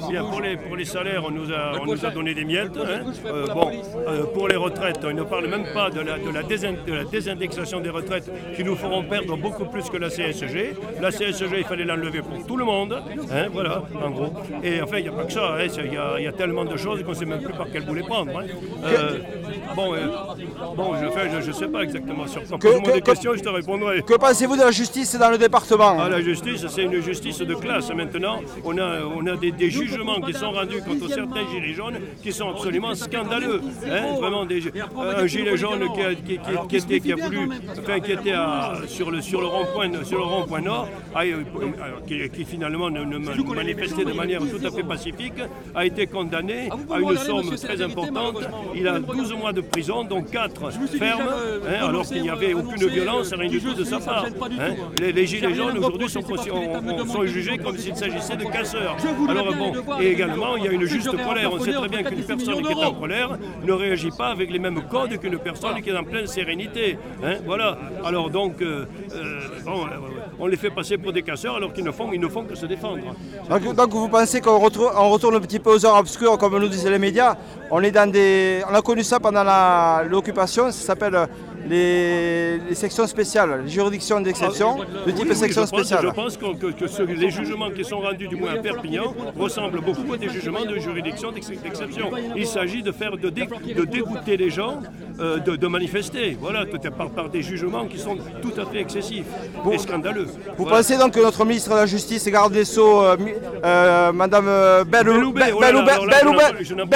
Bien, pour les salaires, on nous a donné des miettes. Pour les retraites, on ne parle même pas de la désindexation des retraites qui nous feront perdre beaucoup plus que la CSG. La CSG, il fallait l'enlever pour tout le monde. Voilà, en gros. Et enfin, il n'y a pas que ça. Il y a tellement de choses qu'on ne sait même plus par quel bout les prendre. Je ne sais pas exactement sur quoi. Pose-moi des questions, je te répondrai. Que pensez-vous de la justice dans le département? La justice, c'est une justice de classe. Maintenant, on a des jugements qui sont rendus contre certains gilets jaunes qui sont absolument scandaleux. Vraiment, un gilet jaune qui était sur le rond-point nord, qui finalement ne manifestait de manière tout à fait pacifique, a été condamné à une somme très importante. Il a 12 mois de prison, dont 4 fermes, alors qu'il n'y avait aucune violence, rien du tout de sa part. Les gilets jaunes aujourd'hui sont jugés comme s'il s'agissait de casseurs. Et également, il y a une juste colère. On sait très bien qu'une personne qui est en colère ne réagit pas avec les mêmes codes qu'une personne qui est en pleine sérénité. Voilà. Alors donc, on les fait passer pour des casseurs alors qu'ils ne font que se défendre. Donc vous pensez qu'on retourne un petit peu aux heures obscures, comme nous disaient les médias. On a connu ça pendant l'occupation, ça s'appelle les sections spéciales, les juridictions d'exception, de type section spéciale. Je pense que les jugements qui sont rendus, du moins à Perpignan, ressemblent beaucoup à des jugements de juridiction d'exception. Il s'agit de dégoûter les gens de manifester, voilà, par des jugements qui sont tout à fait excessifs et scandaleux. Vous pensez donc que notre ministre de la Justice et garde des Sceaux, Madame Belloubet, je n'en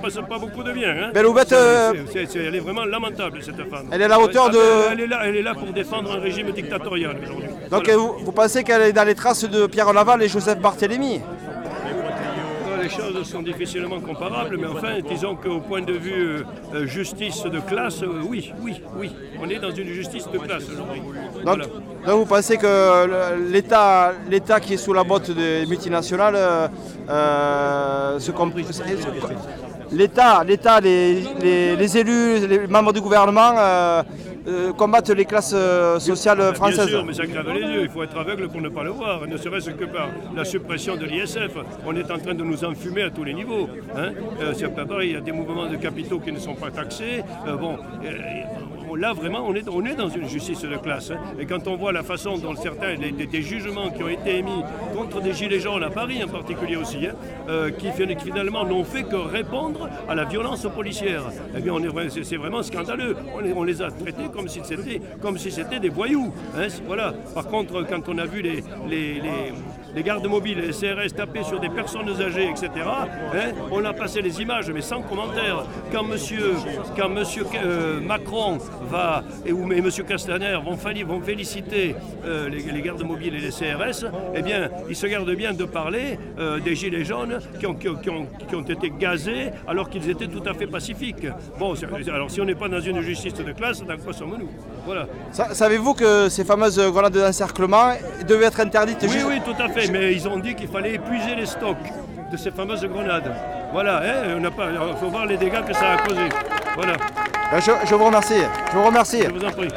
passe pas beaucoup de bien. Elle est vraiment lamentable, cette femme. Elle est à la hauteur de... Elle est là pour défendre un régime dictatorial aujourd'hui. Donc voilà. Vous pensez qu'elle est dans les traces de Pierre Laval et Joseph Barthélemy? Les choses sont difficilement comparables, mais enfin, disons qu'au point de vue justice de classe, oui. On est dans une justice de classe aujourd'hui. Donc vous pensez que l'État qui est sous la botte des multinationales l'État, les élus, les membres du gouvernement combattent les classes sociales françaises. Bien sûr, mais ça crève les yeux. Il faut être aveugle pour ne pas le voir. Ne serait-ce que par la suppression de l'ISF. On est en train de nous enfumer à tous les niveaux. C'est pas pareil. Il y a des mouvements de capitaux qui ne sont pas taxés. Là, vraiment, on est dans une justice de classe. Et quand on voit la façon dont certains des jugements qui ont été émis contre des gilets jaunes à Paris en particulier aussi, qui finalement n'ont fait que répondre à la violence policière, eh bien, c'est vraiment scandaleux. On les a traités comme si c'était des voyous. Voilà. Par contre, quand on a vu les gardes mobiles et les CRS taper sur des personnes âgées, etc., on a passé les images, mais sans commentaire. Quand monsieur Macron et M. Castaner vont féliciter les gardes mobiles et les CRS, eh bien, ils se gardent bien de parler des gilets jaunes qui ont été gazés alors qu'ils étaient tout à fait pacifiques. Bon, alors si on n'est pas dans une justice de classe, dans quoi sommes-nous? Voilà. Savez-vous que ces fameuses grenades d'encerclement devaient être interdites? Oui, tout à fait, mais ils ont dit qu'il fallait épuiser les stocks de ces fameuses grenades. Voilà, il faut voir les dégâts que ça a causé. Voilà. Je vous remercie. Je vous en prie.